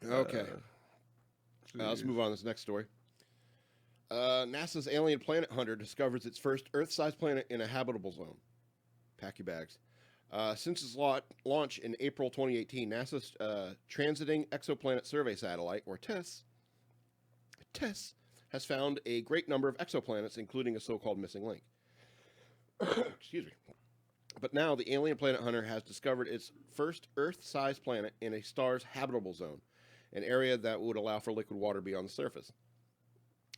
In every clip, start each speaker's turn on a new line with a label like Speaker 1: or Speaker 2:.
Speaker 1: Okay. Let's move on to this next story. NASA's alien planet hunter discovers its first Earth-sized planet in a habitable zone. Pack your bags. Since its launch in April 2018, NASA's Transiting Exoplanet Survey Satellite, or TESS, has found a great number of exoplanets, including a so-called missing link. Excuse me. But now the alien planet hunter has discovered its first Earth-sized planet in a star's habitable zone, an area that would allow for liquid water beyond the surface.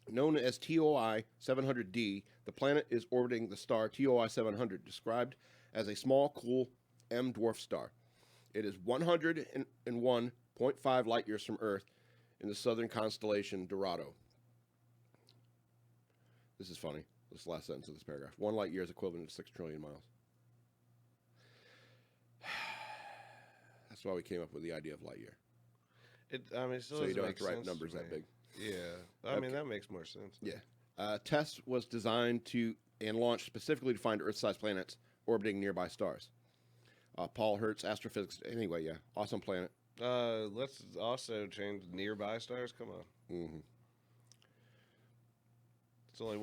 Speaker 1: Known as TOI 700d, the planet is orbiting the star TOI 700, described as a small, cool M dwarf star. It is 101.5 light years from Earth in the southern constellation Dorado. This is funny, this last sentence of this paragraph. 1 light year is equivalent to 6 trillion miles. That's why we came up with the idea of light year. So you don't have to write numbers that big.
Speaker 2: Yeah, I mean, that makes more sense.
Speaker 1: Yeah. TESS was designed to and launched specifically to find Earth-sized planets orbiting nearby stars. Paul Hertz, astrophysics. Anyway, yeah, awesome planet.
Speaker 2: Let's also change nearby stars. Come on.
Speaker 1: Mm-hmm.
Speaker 2: It's only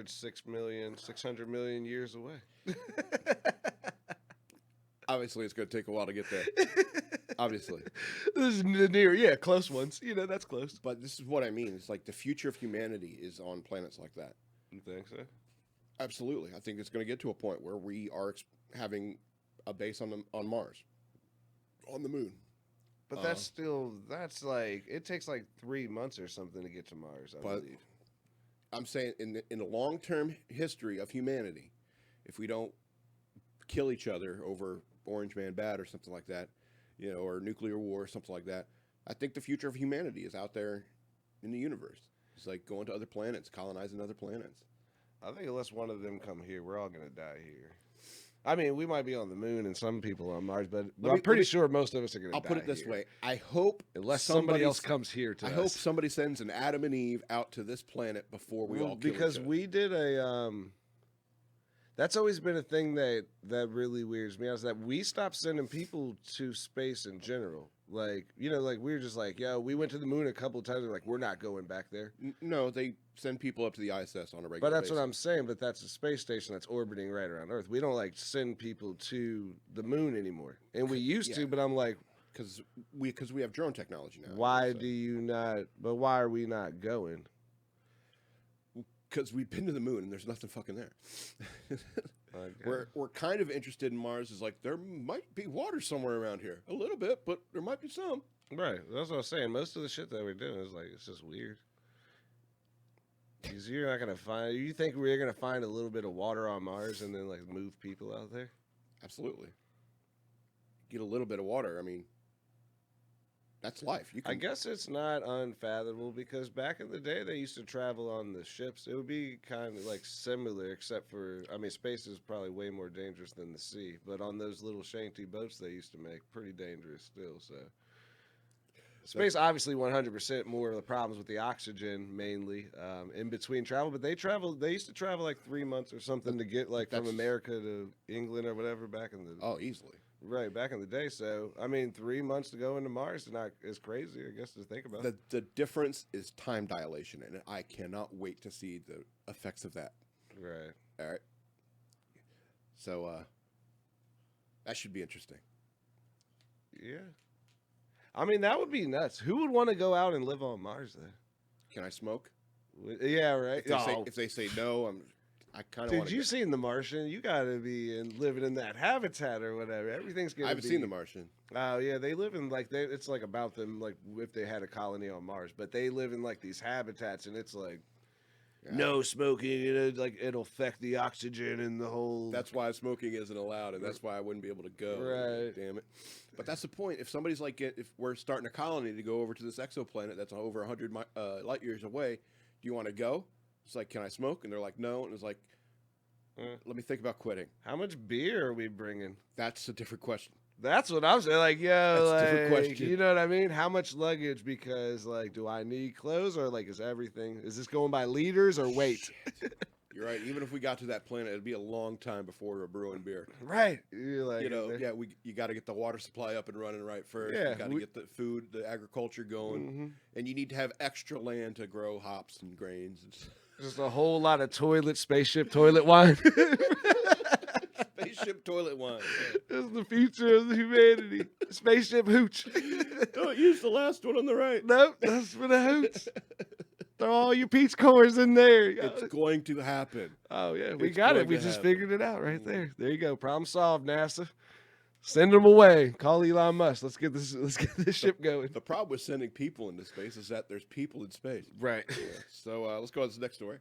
Speaker 2: 600 million years away.
Speaker 1: Obviously, it's going to take a while to get there. Obviously.
Speaker 2: This is near, yeah, close ones. You know, that's close.
Speaker 1: But this is what I mean. It's like the future of humanity is on planets like that.
Speaker 2: You think so?
Speaker 1: Absolutely. I think it's going to get to a point where we are having a base on Mars, on the moon.
Speaker 2: But that's like, it takes like 3 months or something to get to Mars, I believe.
Speaker 1: I'm saying in the long-term history of humanity, if we don't kill each other over Orange Man Bad or something like that, you know, or nuclear war or something like that, I think the future of humanity is out there in the universe. It's like going to other planets, colonizing other planets.
Speaker 2: I think unless one of them come here, we're all going to die here. I mean, we might be on the moon and some people on Mars, but I'm pretty sure most of us are going to die.
Speaker 1: I'll put it this way. I hope
Speaker 2: unless somebody else comes here to us.
Speaker 1: I hope somebody sends an Adam and Eve out to this planet before we all kill each other.
Speaker 2: Because we did a that's always been a thing that really weirds me out, is that we stopped sending people to space in general. Like, you know, like we were just like, yo, we went to the moon a couple of times. We're like, we're not going back there.
Speaker 1: No, they send people up to the ISS on a regular basis.
Speaker 2: But that's what I'm saying. But that's a space station that's orbiting right around Earth. We don't like send people to the moon anymore. And we used to, but I'm like,
Speaker 1: because we have drone technology now.
Speaker 2: Why do you not? But why are we not going?
Speaker 1: Because we've been to the moon and there's nothing fucking there. We're kind of interested in Mars. Is like, there might be water somewhere around here. A little bit, but there might be some.
Speaker 2: Right. That's what I was saying. Most of the shit that we're doing is like, it's just weird. Because you're not going to find, you think we're going to find a little bit of water on Mars and then like move people out there?
Speaker 1: Absolutely. Get a little bit of water. I mean, that's life.
Speaker 2: I guess it's not unfathomable, because back in the day they used to travel on the ships. It would be kind of like similar, except for, I mean, space is probably way more dangerous than the sea. But on those little shanty boats they used to make, pretty dangerous still. So space, obviously 100% more of the problems with the oxygen mainly in between travel. But they used to travel like 3 months or something to get like from America to England or whatever back in the...
Speaker 1: Oh, easily.
Speaker 2: Right, back in the day. So, I mean, 3 months to go into Mars is crazy, I guess, to think about.
Speaker 1: The difference is time dilation, and I cannot wait to see the effects of that.
Speaker 2: Right.
Speaker 1: All right. So, that should be interesting.
Speaker 2: Yeah. I mean, that would be nuts. Who would want to go out and live on Mars, then?
Speaker 1: Can I smoke?
Speaker 2: Yeah, right.
Speaker 1: If they say no, I kind of want to.
Speaker 2: Dude, you've seen The Martian. You got to be living in that habitat or whatever. Everything's going to be...
Speaker 1: I haven't seen The Martian.
Speaker 2: Oh, yeah. They live in, like, it's like about them, like, if they had a colony on Mars. But they live in, like, these habitats, and it's like, no smoking. You know, like, it'll affect the oxygen and the whole...
Speaker 1: That's why smoking isn't allowed, and that's why I wouldn't be able to go.
Speaker 2: Right.
Speaker 1: Damn it. But that's the point. If somebody's like, if we're starting a colony to go over to this exoplanet that's over 100 light years away, do you want to go? It's like, can I smoke? And they're like, no. And it's like, let me think about quitting.
Speaker 2: How much beer are we bringing?
Speaker 1: That's a different question.
Speaker 2: That's what I'm saying. Like,
Speaker 1: that's a different question.
Speaker 2: You know what I mean? How much luggage? Because, like, do I need clothes, or like, is this going by liters or weight?
Speaker 1: You're right. Even if we got to that planet, it'd be a long time before we were brewing beer.
Speaker 2: Right. You're like,
Speaker 1: You know, yeah, you got to get the water supply up and running right first.
Speaker 2: Yeah,
Speaker 1: You got to get the food, the agriculture going, and you need to have extra land to grow hops and grains. And
Speaker 2: just a whole lot of spaceship toilet wine.
Speaker 1: spaceship toilet wine.
Speaker 2: This is the future of humanity. Spaceship hooch.
Speaker 1: Don't use the last one on the right.
Speaker 2: Nope, that's for the hooch. Throw all your peach cores in there.
Speaker 1: It's going to happen.
Speaker 2: Oh yeah, we
Speaker 1: It's
Speaker 2: got it.
Speaker 1: going
Speaker 2: We
Speaker 1: to
Speaker 2: just
Speaker 1: happen.
Speaker 2: figured it out right there. There you go. Problem solved, NASA. Send them away. Call Elon Musk. Let's get this ship going.
Speaker 1: The problem with sending people into space is that there's people in space.
Speaker 2: Right.
Speaker 1: So let's go on to the next story.